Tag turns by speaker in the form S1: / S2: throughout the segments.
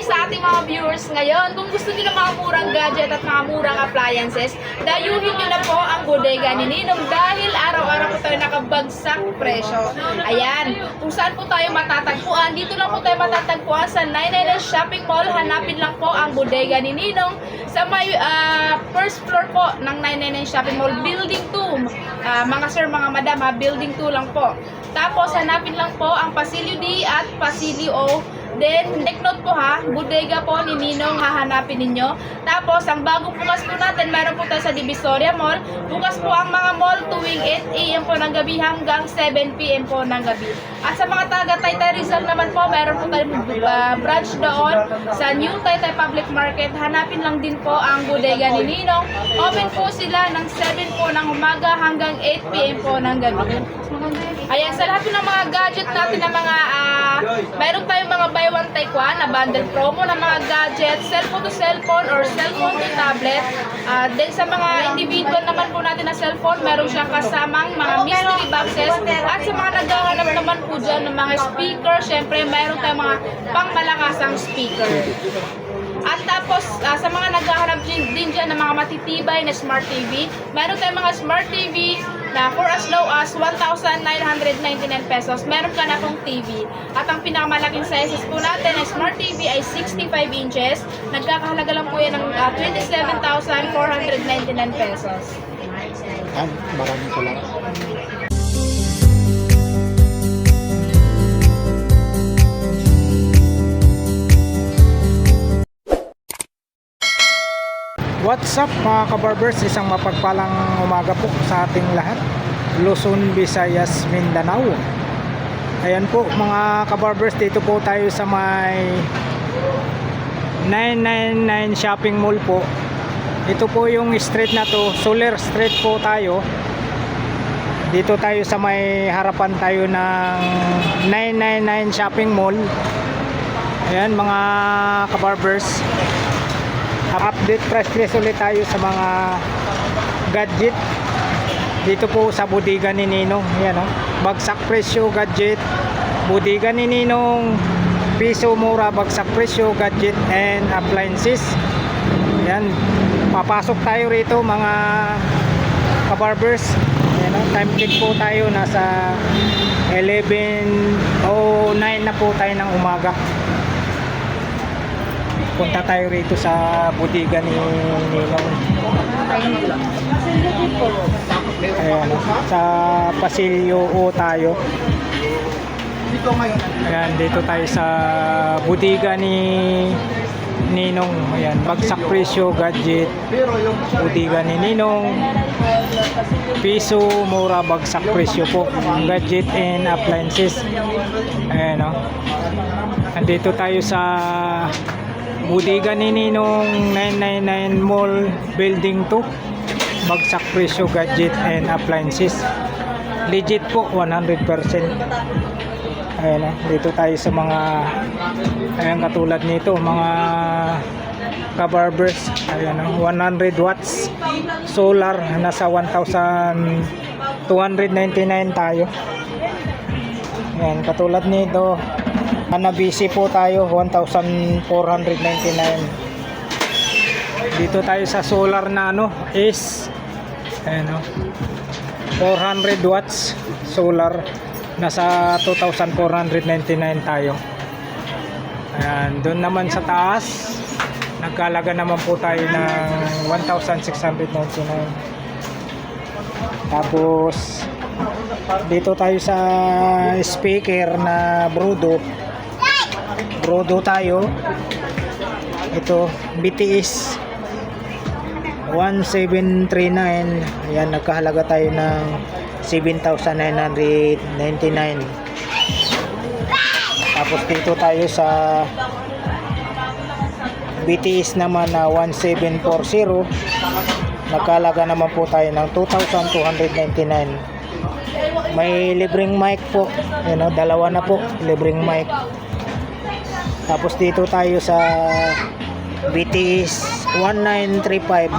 S1: sa ating mga viewers ngayon. Kung gusto niyo ng mga murang gadget at mga murang appliances, dayuhin niyo na po ang bodega ni Ninong dahil araw-araw po tayo nakabagsak presyo. Ayan, kung saan po tayo matatagpuan, dito lang po tayo matatagpuan sa 999 Shopping Mall. Hanapin lang po ang bodega ni Ninong sa may first floor po ng 999 Shopping Mall, Building 2. Mga sir, mga madam, Building 2 lang po. Tapos, hanapin lang po ang Pasilyo D at Pasilyo O. Then, take note po ha, bodega po ni Ninong hahanapin ninyo. Tapos, ang bagong bukas po natin, meron po tayo sa Divisoria Mall. Bukas po ang mga mall tuwing 8 AM po ng gabi hanggang 7 PM po ng gabi. At sa mga taga Taytay Rizal naman po, meron po tayong branch doon sa New Taytay Public Market. Hanapin lang din po ang bodega ni Ninong. Open po sila ng 7 po ng umaga hanggang 8 PM po ng gabi. Ayan, sa lahat ng mga gadget natin na mga, mayroon tayong mga buy one take one na bundle promo ng mga gadget, cellphone to cellphone or cellphone to tablet. Then sa mga individual naman po natin na cellphone, meron siyang kasamang mga mystery boxes. At sa mga naghahanap naman po dyan ng mga speaker, syempre meron tayong mga pangmalakasang speaker. At tapos, sa mga naghahanap din dyan ng mga matitibay na Smart TV, meron tayong mga Smart TV na for as low as 1,999 pesos. Meron ka na pong TV. At ang pinakamalaking sizes po natin na Smart TV ay 65 inches. Nagkakahalaga lang po yan ng 27,499 pesos.
S2: Maraming salamat. What's up mga kabarbers, isang mapagpalang umaga po sa ating lahat, Luzon, Visayas, Mindanao. Ayan po mga kabarbers, dito po tayo sa may 999 Shopping Mall po. Ito po yung street na to, Soler Street po tayo. Dito tayo sa may harapan tayo ng 999 Shopping Mall. Ayan mga kabarbers, update price list ulit tayo sa mga gadget dito po sa bodega ni Ninong. Yan, bagsak presyo gadget, bodega ni Ninong, piso mura, bagsak presyo gadget and appliances. Yan, papasok tayo rito mga kabarbers. Yan, time check po tayo, nasa 11:09 na po tayo ng umaga. Punta tayo rito sa bodega ni Ninong. Ayan, sa Pasilyo O tayo. Ayan, dito tayo sa bodega ni Ninong. Ayan, bagsak presyo gadget, bodega ni Ninong, piso mura, bagsak presyo po gadget and appliances. Ayan, andito tayo sa bodega ni Ninong 999 Mall, Building 2, bagsak presyo gadget and appliances. Legit po, 100%. Ayan, dito tayo sa mga, ayan, katulad nito mga kabarbers. Ayan, 100 watts solar, nasa 1,299 tayo. Ayan, katulad nito Hanabishi po tayo, 1,499. Dito tayo sa solar na is ayan, 400 watts solar, nasa 2,499 tayo. Ayan, doon naman sa taas nagkalaga naman po tayo ng 1,699. Tapos dito tayo sa speaker na Brodo tayo. Ito BTS 1739. Ayan, nagkahalaga tayo ng 7,999. Tapos dito tayo sa BTS naman na 1740. Nagkahalaga naman po tayo ng 2,299. May libreng mic po. Ayan, dalawa na po, libreng mic. Tapos dito tayo sa BTS 1935.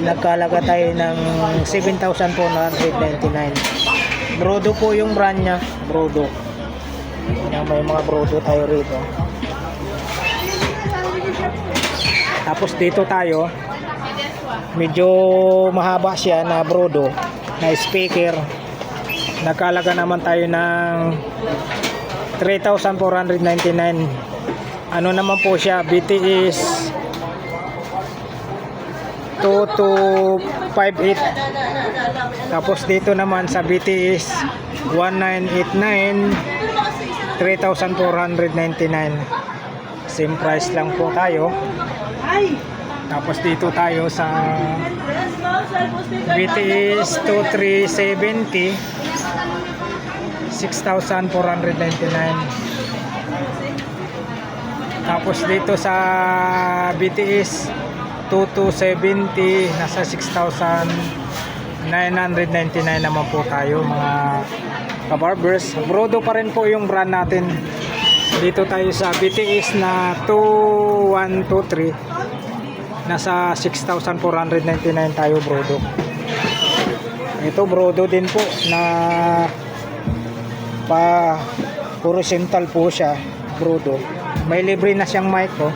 S2: Nagkalaga tayo ng 7,499. Brodo po yung brand nya, Brodo. May mga Brodo tayo rito. Tapos dito tayo, medyo mahaba siya na brodo na speaker. Nagkalaga naman tayo ng 3,499. Ano naman po siya, BTS 2258. Tapos dito naman sa BTS 1989, 3,499. Same price lang po tayo. Tapos dito tayo sa BTS 2370, 6,499. Tapos dito sa BTS 2270, nasa 6,999 naman po tayo mga kabarbers. Brodo pa rin po yung brand natin. Dito tayo sa BTS na 2123, nasa 6,499 tayo brodo. Ito brodo din po na horizontal po siya, brodo. May libre na siyang mic po.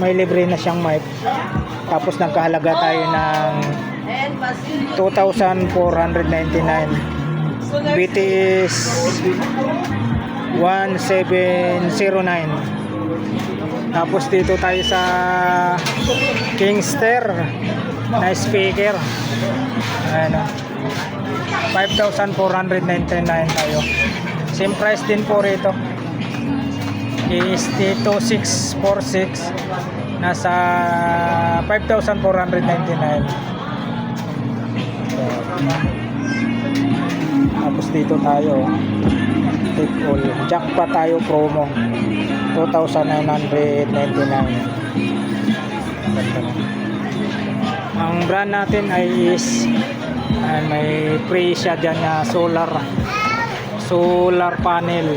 S2: May libre na siyang mic. Tapos nagkahalaga tayo ng 2,499. BTS 1709. Tapos dito tayo sa Kingster na speaker. Ayan, 5,499 tayo. Same price din po rito. Is 2646, nasa 5,499. Tapos dito tayo, take all jackpot tayo promo 2,999. Ang brand natin ay is may free siya dyan na solar panel.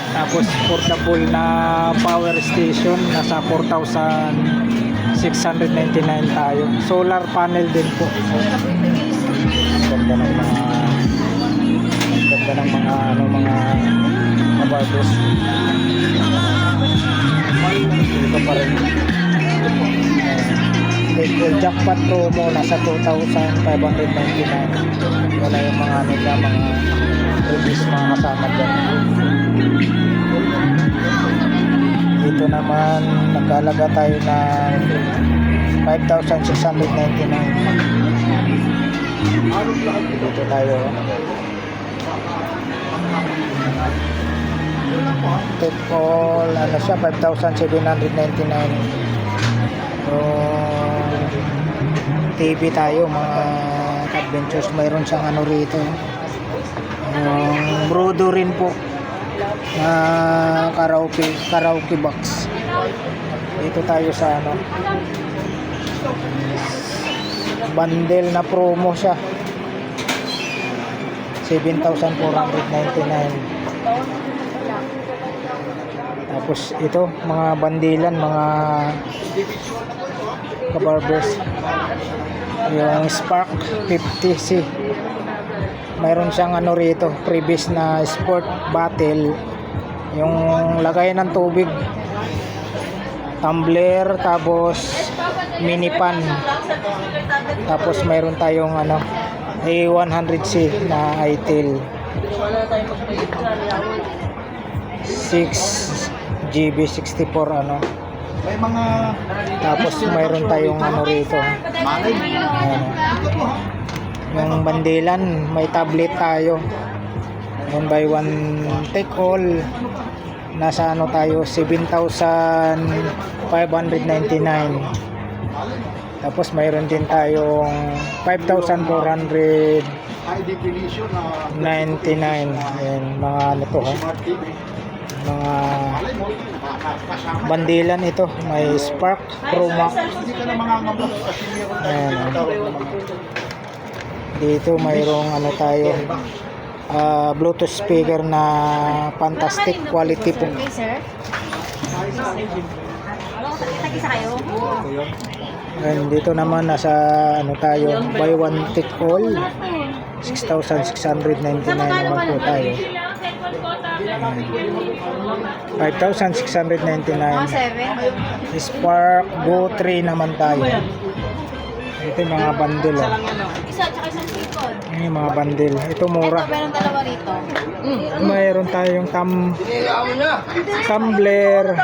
S2: Tapos portable na power station, nasa 4,699 tayo. Solar panel din po. Ganda ng mga kabarbers. Dito pa rin. Jackpot promo, nasa 2,599. Wala yung mga mga release mga kasama dyan. Dito naman nagkalaga tayo ng 5,699. Dito tayo. Take all, ano siya, 5,799. So, TV tayo, mga adventures. Mayroon siyang ano rito. Brodo rin po. Karaoke box. Dito tayo sa ano, bundle na promo siya, 7,499. Tapos ito mga bandilan, mga kabarbers, yung Spark 50C. Mayroon siyang ano rito, previous na sport bottle, yung lagay ng tubig, tumbler, tapos mini pan. Tapos mayroon tayong ano, A100C na ITIL 6GB 64 ano.
S3: May mga
S2: Tapos mayroon tayong ano rito, ayan, yung bandilan, may tablet tayo, 1 by 1 take all, nasa ano tayo, 7,599. Tapos mayroon din tayong 5,499.
S3: high definition na
S2: Ayan, mga ano to, ha?
S3: smart TV.
S2: Mga
S3: Malay mo, kasama.
S2: bandilan ito, may Spark Pro Max.
S3: Hindi ka na mangangamba kasi meron
S2: Ayan.
S3: tayo.
S2: Dito mayroong ano tayo, Bluetooth speaker na fantastic quality po.
S4: Okay, sir. Tag-isa kayo?
S2: And dito naman nasa ano tayo, buy one take all, 6,699 naman po tayo. 5,699.
S1: 7.
S2: Spark Go 3 naman tayo. Ito yung mga bundle. Oh.
S1: Isa, tsaka isang likod.
S2: Yung mga bundle. Ito mura.
S1: Ito, meron dalawa rito.
S2: Mayroon tayong tumbler.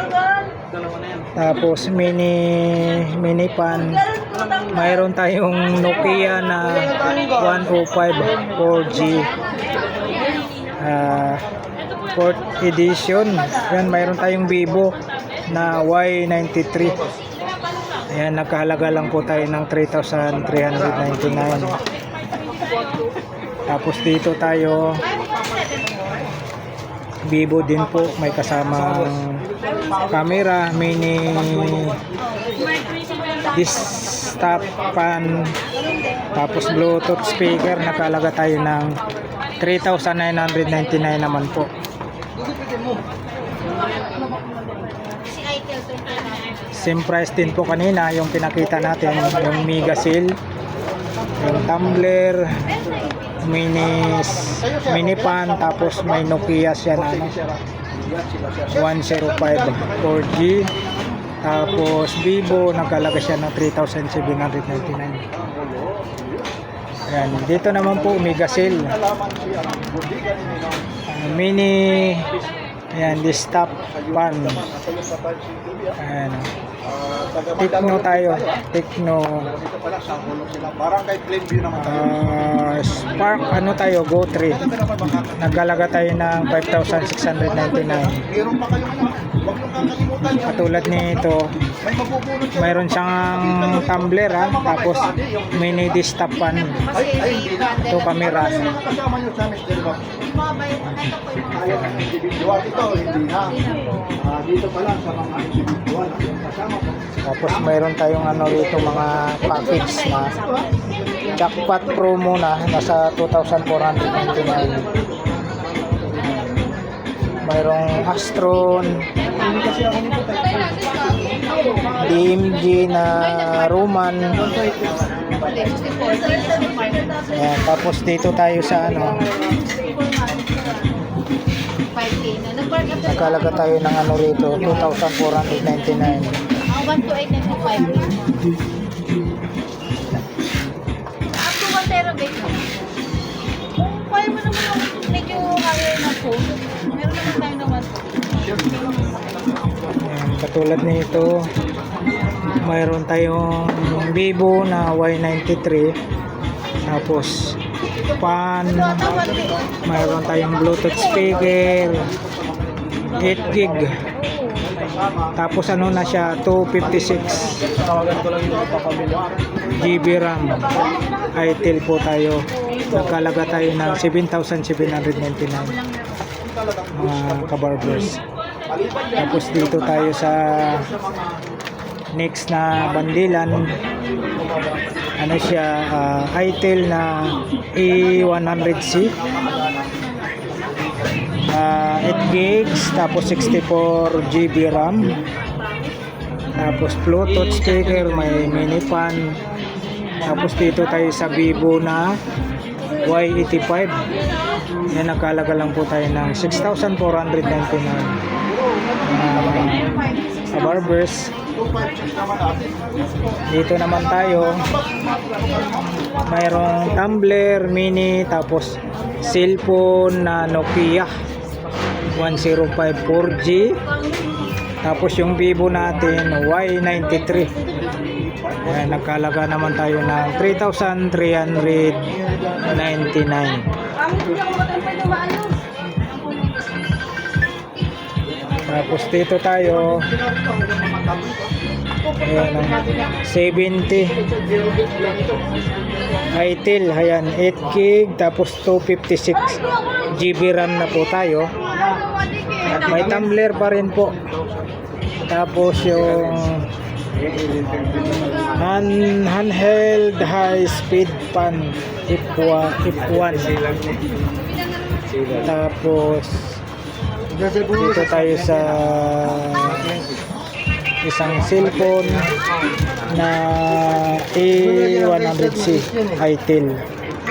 S2: Tapos mini pan. Mayroon tayong Nokia na 105 4G. 4th edition. Yan, mayroon tayong Vivo na Y93. Ayan, nagkahalaga lang po tayo ng 3,399. Tapos dito tayo, Vivo din po, may kasamang camera, mini desktop pan, tapos Bluetooth speaker, nakalaga tayo ng 3,999 naman po.
S1: Si Itel,
S2: Same price din po kanina yung pinakita natin, yung Mega Seal, yung tumbler, mini pan, tapos may Nokia siya na 105 4G, tapos Vivo nagkalaga siya ng 3,799. Ayan, dito naman po Mega Seal, mini, ayan, desktop pan. Ayan, Tecno tayo, Tecno.
S3: Barangay Plainview naman tayo.
S2: Spark ano tayo, Go 3. Nagkalaga tayo ng 5,699.
S3: Meron pa kayo ano? Huwag nyo kakalimutan yung
S2: Katulad nito,
S3: may mabubulot siya.
S2: mayroon siyang tumbler ha, tapos mini desktop pan.
S3: Hindi na.
S2: Ito camera.
S3: Ano yung mga kasama nyo sa Mr. Bob?
S1: ito po yung mga
S3: Ayaw ng individual ito, hindi na. Dito pala sa mga individual ang kasama po.
S2: Tapos mayroon tayong ano rito, mga package na jackpot promo na nasa 2,499. Mayroong Astron, DMG na Roman. Ayan, tapos dito tayo sa ano,
S1: 5K na. Nag-park up
S2: nagkalaga tayo ng ano rito, 2,499.
S1: ang 128 na 5K. Up to 1 terabyte na. Kung kaya mo naman ako medyo higher na phone, meron naman tayo naman.
S2: Ayan, katulad nito, mayroon tayong Vivo na Y93, tapos pan, mayroon tayong Bluetooth speaker, 8 gig, tapos ano na siya, 256 GB RAM. Itel po tayo, nagkalaga tayo ng 7,799 mga kabarbers. Tapos dito tayo sa next na bandilan, ano siya, Itel na E100C, 8 gigs, tapos 64 GB RAM, tapos Bluetooth speaker, may mini fan. Tapos dito tayo sa Vivo na Y85. Yan, nagkalaga lang po tayo ng 6,499. Barbers. Dito naman tayo, mayroong tumbler, mini, tapos cellphone na Nokia 105 4G, tapos yung Vivo natin Y93. Ayan, nagkalaga naman tayo ng 3,399. Tapos dito tayo, ayan, 70 Itel, ayan, 8 gig, tapos 256 GB RAM na po tayo. At may tumbler pa rin po. Tapos yung handheld high speed pan F1. Tapos dito tayo sa isang cellphone na A100C Itel.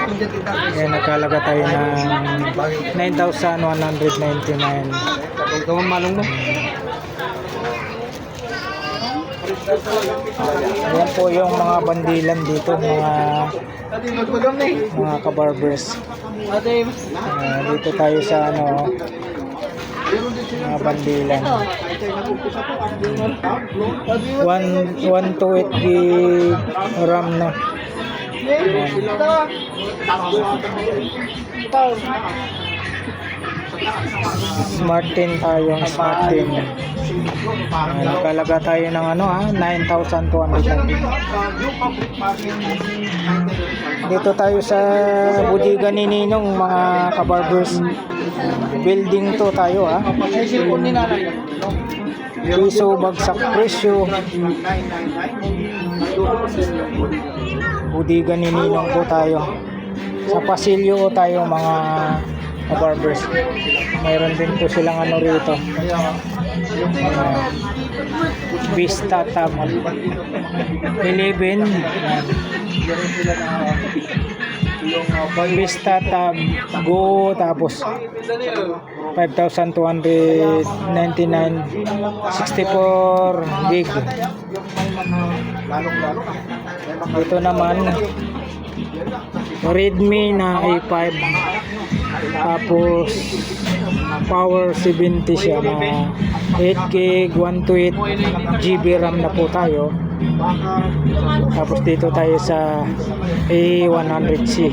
S2: Ayan, nagkalaga tayo ng 9,199.
S3: Gawang manong mo.
S2: Ayan po yung mga bandilan dito,
S3: Ate, magpagam na eh.
S2: mga kabarbers.
S3: Ate,
S2: Dito tayo sa ano, mga bandilan. 128 gig RAM na. Smart 10 tayong Smart 10. Nagkalaga tayo ng ano 9,290. Dito tayo sa budiga ni Ninong, mga kabarbers. Building to tayo piso bagsak presyo. Budiga ni Ninong po tayo. Sa pasilyo tayo, mga kabarbers. Mayroon din po silang ano rito. Vista Tab 11. Vista Tab Go, tapos 5,299, 64 gig. Dito naman Redmi na A5, tapos power 70 siya, na 8 gig 128 GB RAM na po tayo. Tapos dito tayo sa A100C.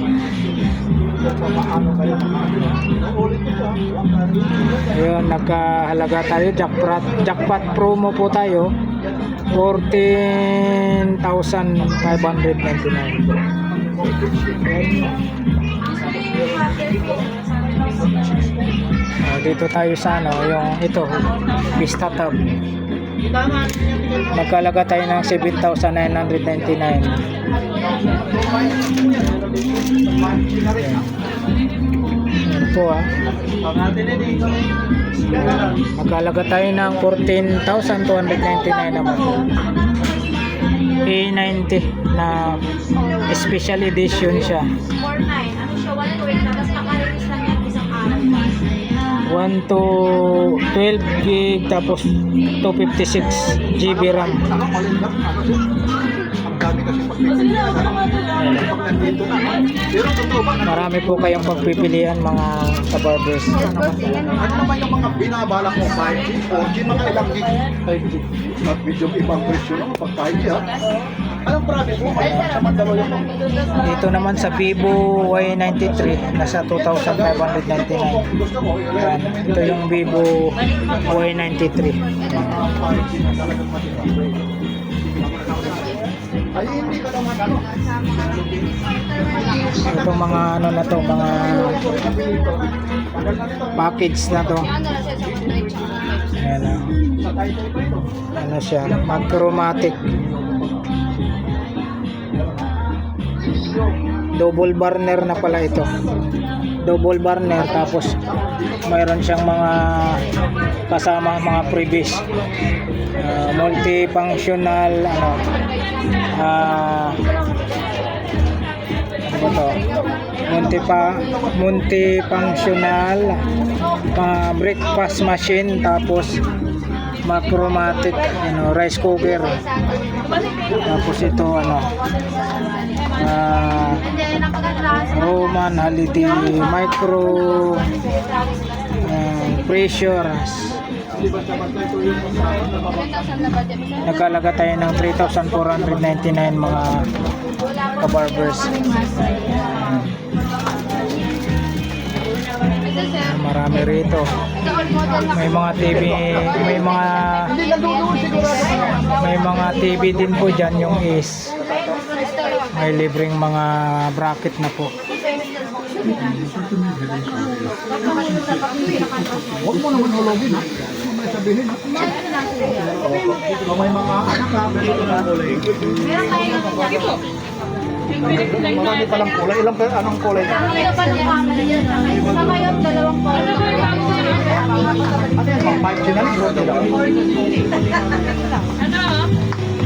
S2: Ayun, nagkahalaga tayo, jackpot promo po tayo, 14,599. Dito tayo sa ano, yung ito, Vista Tab. Nagkalaga tayo ng 7,999. Yan po Nagkalaga tayo ng 14,299 naman. A90 na special edition siya. 1 to 12 gig, tapos 256 GB RAM. Marami po kayong pagpipilian, mga kabarbers.
S3: Ano naman yung mga binabalak mo 5G, 4G, mga ilang gig? 5G. At medyo ibang presyo lang pag 5G Anong province mo?
S2: Dito naman sa Vivo Y93, nasa 2,599. Yan. Ito yung Vivo Y93.
S3: Ay, hindi ka naman ano.
S2: Itong mga ano na to, mga package na to. Ayan ano siya, Macromatic. Double burner na pala ito. Double burner, tapos mayroon siyang mga kasama mga previous multifunctional multifunctional breakfast machine, tapos Macromatic rice cooker, tapos ito Roman Holiday micro pressure. Nagkalaga tayo ng 3,499, mga kabarbers. Marami rito. May mga TV, may mga TV din po dyan, yung is may libreng mga bracket na po.
S3: Huwag mo naman hulogin may sabihin may mga anak marami palang kulay. Anong kulay na? Ano yan? Pang 5G na rin?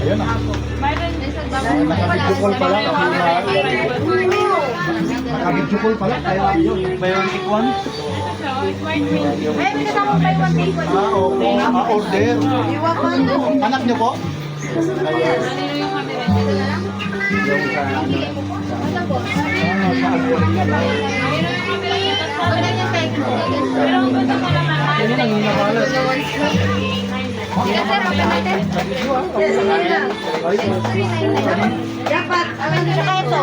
S3: Ayun nakapidyo call pala. Nakabidyo call pala, kaya yun.
S4: Bionic one.
S1: Ay, may kasama pa yung 1 day po.
S3: Order. Anak niyo po?
S4: Yan yung nanginakalat.
S1: Dapat, tsaka ito.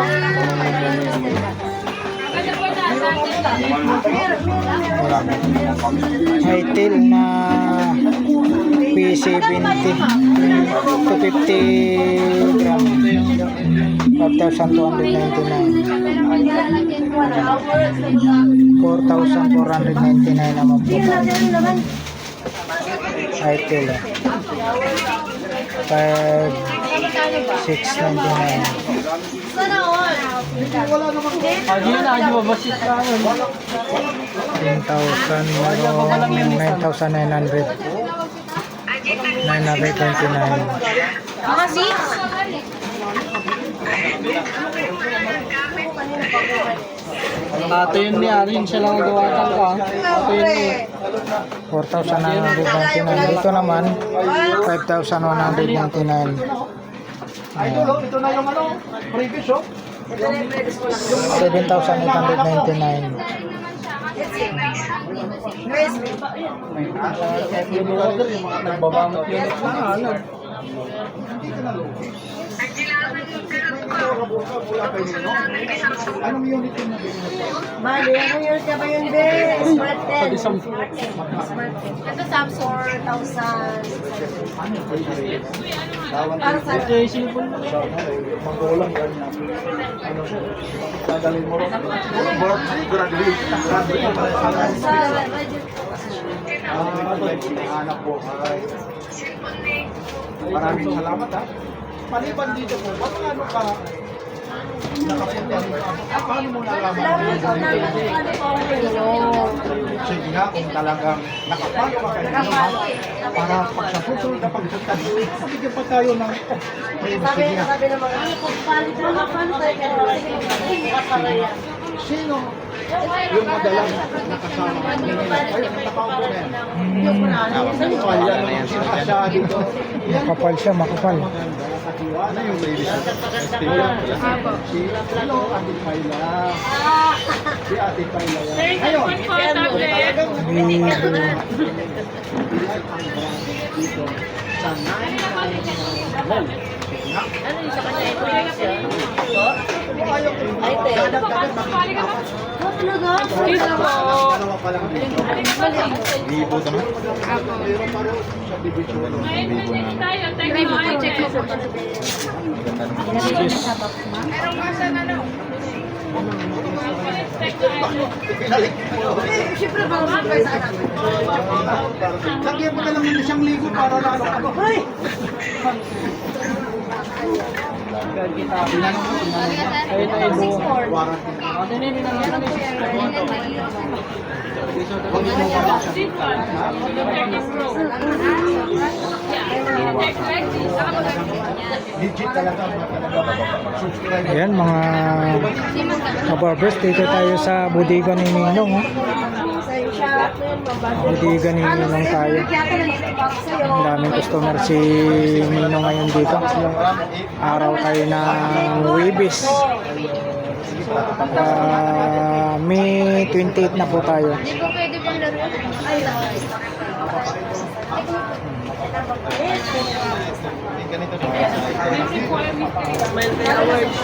S2: Itel na P70 250 gram 4,499 naman po Itel 5,699
S4: Agi na, agi mabasit ka.
S2: 10,000 meron 9,900 929
S1: Mga 6?
S4: Tato yun ni Arin, siya lang gawatan ka. Tato yun ni.
S2: 4,999 dito naman 5,199
S3: Idol, oh, ito na yung ano, previous, oh.
S2: 7,899
S4: Yung brother, yung mga nagbabangot yun. Ano?
S3: Anong unit yung nabili mo?
S5: Bali, ano yun ka ba yun, be? Smart 10.
S4: Pwede sa
S5: Ito, Samsung 4,000. Para sa
S4: ito yung simple mo.
S3: Magulang ganyan. Ano, dadalhin mo rin. Graduate. Anak po. Maraming salamat ha. Maliban dito po, paano ka nakapunta dito? Paano mo nalaman? Sige nga, kung talagang nakapalo ka kayo para pag sa susunod na pagpunta dito, mabigyan pa tayo ng
S5: sabi ng mga, paano tayo kaya?
S3: sino yung madalang nakasama ayun, nakaupo na yan. Makapal yan, sinakasya dito.
S2: makapal siya makapal
S3: Ano yung ladies? Si ano, Ate Kayla. Si Ate Kayla yan. Ayun, talagang dito sa 9 Mall.
S5: Ano yung sa kanya? Ito yung siya?
S3: Ay, dagat-dagat makikita.
S5: Talaga?
S3: Dalawa pa lang dito. Libo naman. Meron pa rin sa division. Libo na.
S1: Check ko po. Meron nga sa ano?
S3: Pinalik mo.
S5: Siyempre, bang surprise sa anak.
S3: Lagyan mo na lang ng 1,000 para lalo ano. Hoy!
S4: Ayun na yung buo.
S3: Warranty.
S4: Ano yun yung nangyari?
S3: Huwag mo pa lang siya. Legit talaga. Subscribe.
S2: ayan mga kabarbers dito tayo sa bodega ni Ninong bodega ni Ninong tayo ang daming customer si Ninong ngayon dito araw tayo ng Wibis May 28 na po tayo
S1: Hindi po pwede pang laro.
S4: Smile tayo awards.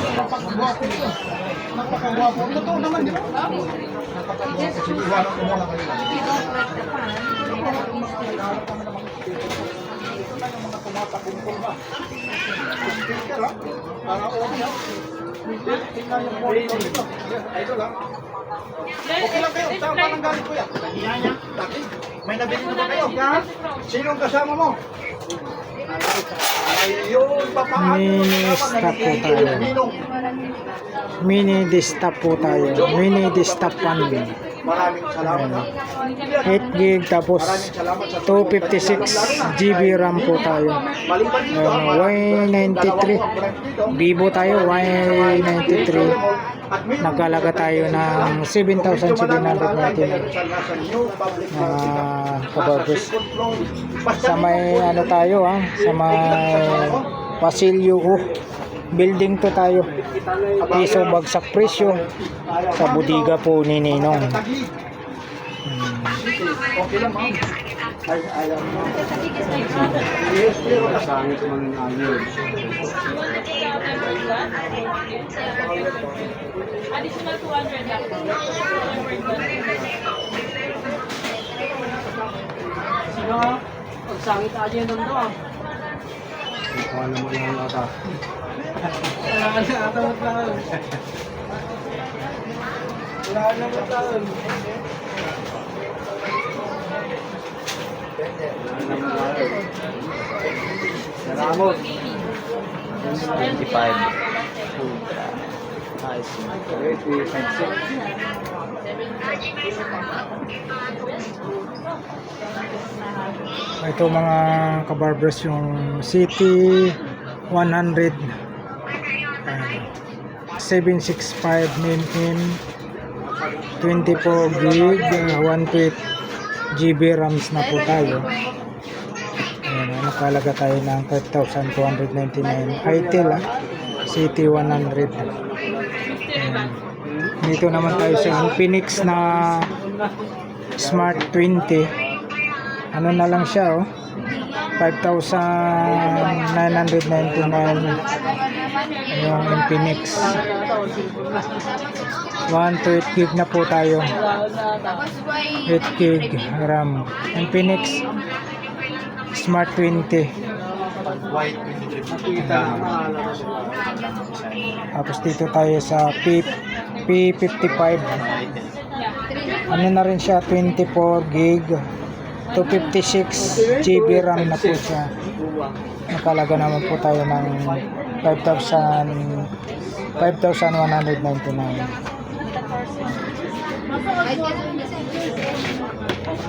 S3: Napakagwapo. Totoo naman, di ba? Napakagwapo. Sige, iwanan ko muna kayo. Ito na yung mga tumatakong ba? Speaker, ha? Para audio. Tingnan yung monitor nito. Idol, ha? Okay lang kayo. Saan pa nang galing ko yan? Dati, may nabili na ba kayo? Sinong kasama mo? Ayun, papaano?
S2: Mini stop po tayo.
S3: Ninong.
S2: mini desktop po tayo mini desktop pan
S3: Maraming salamat ha.
S2: 8 gig tapos 256 GB RAM po tayo
S3: Maliban dito ha.
S2: Y93 Vivo tayo Y93
S3: At mayroon
S2: Nagkalaga tayo ng 7,799 kabarbers. Sa may ano tayo sa may Pasilyo building to tayo. Piso bagsak presyo sa budiga po ni Ninong.
S3: Okay lang, ma'am. Ayaw mo. Yes, pero kasangit mo ng ayun.
S5: Additional 200 lang. Sino nga? Pagsangit aja yun doon daw.
S3: Ikaw naman lang ata.
S5: Wala ka na ata maglaan. Wala ka na maglaan.
S3: Salamat.
S4: 25. Nice.
S2: Ito mga kabarbers yung City 100 765 min 24 gig 128 GB RAMs na po tayo. Ayan, nakalaga tayo ng 5,299 Itel City 100. Ayan. Dito naman tayo sa Infinix na Smart 20. Ano na lang siya 5,999 yung Infinix. 128 gig na po tayo. 8 gig RAM. Infinix Smart 20. Tapos dito tayo sa P55. Ano na rin siya, 24 gig 256 GB RAM na po siya. Nakalaga naman po tayo ng 5,199.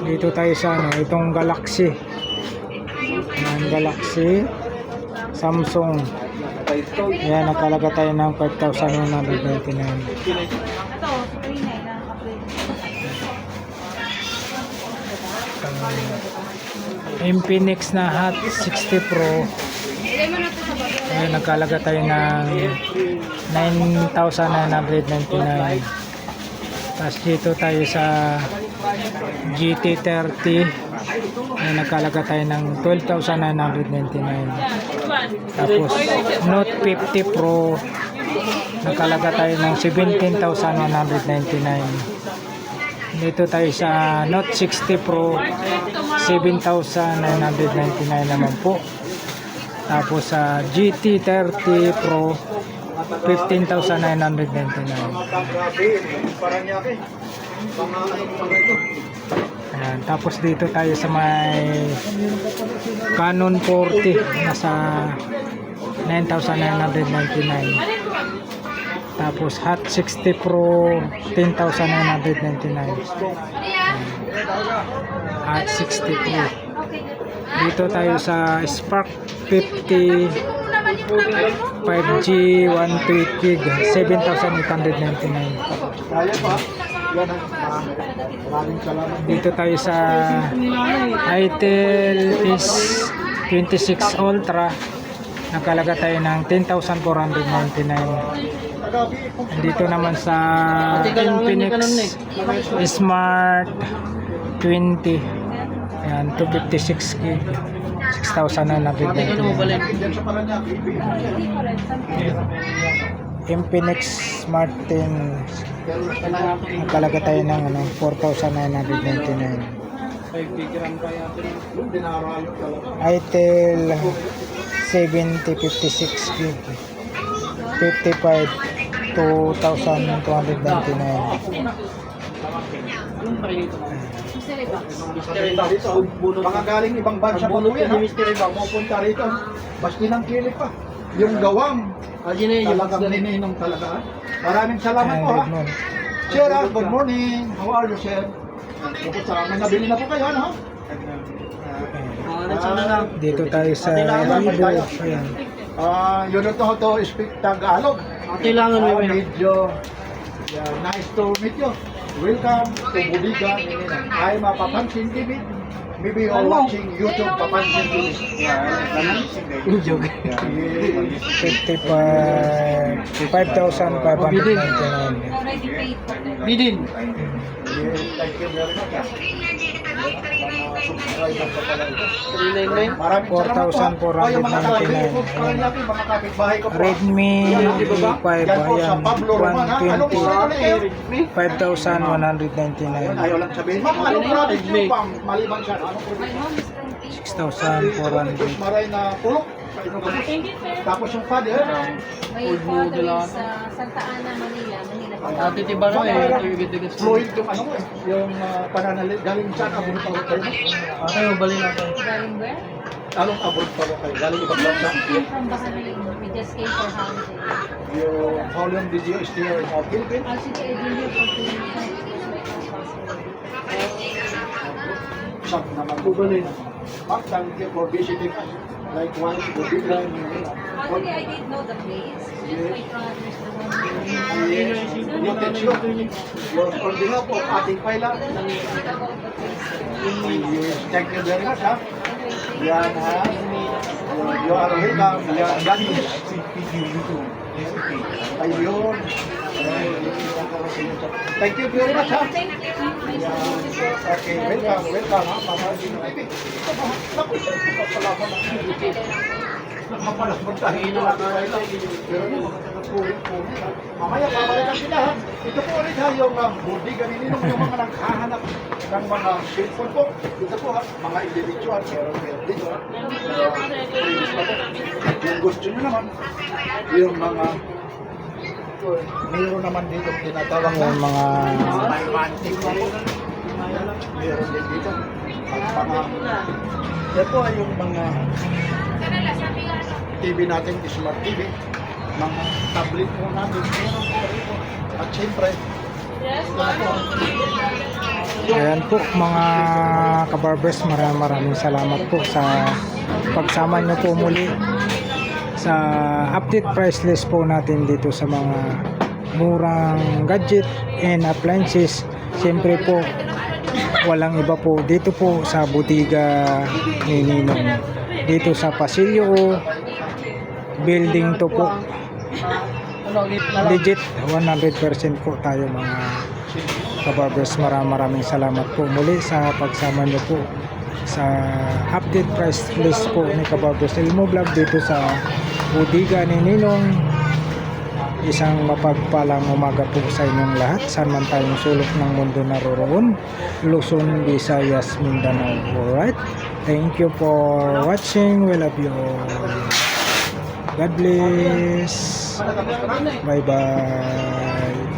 S2: Dito tayo sa itong Galaxy. Galaxy Samsung. Ayan, nakalaga tayo ng 5,199. Infinix na Hot 60 Pro. Ayan, nagkalaga tayo ng 9,999. Tapos dito tayo sa GT30. Ayan, nagkalaga tayo ng 12,999. Tapos Note 50 Pro, nagkalaga tayo ng 17,199. Dito tayo sa Note 60 Pro, 7,999 naman po. Tapos sa GT30 Pro, 15,999. Ayan, tapos dito tayo sa may Canon 40, nasa 9,999. Tapos Hot 60 Pro, 10,999. Hot 60 Pro. Dito tayo sa Spark 50 5G 128 gig, 7,899. Dito tayo sa Itel S26 Ultra, nakalaga tayo ng 10,499. Dito naman sa Infinix Smart 20, ayan, 256 gig, 6,999. Infinix Smart 10, nakalaga tayo ng 4,999. Itel 7056 gig, 55, 2,299.
S3: Mga galing ibang bansa pa po yan. Pupunta rito. Basti ng kilit pa. Yung gawang. Talagang nininong talaga. Maraming salamat po ha. Sir, good morning. How are you, sir? Nabili na po kayo, no?
S2: Dito tayo sa Vivo. Ayan.
S3: Yun to speak Tagalog. Kailangan mo medyo Yeah, nice to meet you. Welcome to Budiga. I'm a Papansin TV. Maybe you're watching YouTube Papansin TV. Yeah,
S2: 5,599.
S4: Bidin.
S3: Yes, thank you very much. Mga subscriber ko pala ito.
S4: 399.
S3: Maraming salamat po.
S2: 4,499.
S3: Yung mga kalabili po, mga kapitbahay ko po.
S2: Redmi
S3: Yan, di ba ba?
S2: 5,
S3: Yan po sa
S2: ayan,
S3: Pablo Roman, ha? Anong
S2: 120.
S3: oras kayo?
S2: 5,199.
S3: Ayaw lang sabihin. Ma'am, anong product nyo pang maliban siya? Anong product?
S2: 6,400.
S3: Maray na pulok. Tapos yung father,
S5: May father sa Santa Ana, Manila.
S4: Ate Tibano eh. Ito yung gitigas.
S3: fluid yung ano ko eh. Yung pananalig. Galing saan abot pa rin kayo?
S4: Okay, mabali natin.
S5: Galing where?
S3: Anong abot pa rin kayo? Galing ibang bansa.
S5: Came from Bahrain. We just came for holiday.
S3: Yung how long did you stay here in the Philippines?
S5: Actually, I did here for 2 years.
S3: Shop naman po ba rin? Ma'am, thank you for visiting us. Likewise, good evening.
S5: Actually, I didn't know the place. Just my brothers, the one
S3: Yes, you teach you. Your on behalf of ating paila.
S5: about the place.
S3: Yes, thank you very much, ha? Yan, ha? You are welcome. Yan, God bless. Ayun. Thank you very much, ha?
S5: Thank you.
S3: Okay, welcome, welcome, ha? Mama Gino TV. Naku, papalaman na. Napapalaman tayo na tayo. Pero yung puri-puri. Mamaya, babalikan sila, ha? Ito po ulit, ha? Yung budiga ni Ninong, yung mga naghahanap ng mga cellphone po. Ito po, ha? Mga individual. Meron dito, ha? Yung gusto nyo naman, yung mga meron naman dito tinatawag na
S2: Yung mga
S3: may mantik na po. Meron din dito. At mga ito ay yung mga TV natin, smart TV. Mga tablet po natin. Meron po rito. At siyempre,
S2: ayan po mga kabarbers, maraming salamat po sa pagsama nyo po muli sa update price list po natin dito sa mga murang gadget and appliances. Siyempre po walang iba po dito po sa Budiga ni Ninong, dito sa Pasilyo building to po. Legit 100% po tayo mga kabarbers. Maraming salamat po muli sa pagsama nyo po sa update price list po ni Kabarbers Elmo Vlog dito sa Budiga ni Ninong. Isang mapagpalang umaga po sa inyong lahat, saan man tayong sulok ng mundo naroroon, Luzon, Visayas, Mindanao. Alright, thank you for watching. We love you all. God bless. Bye bye.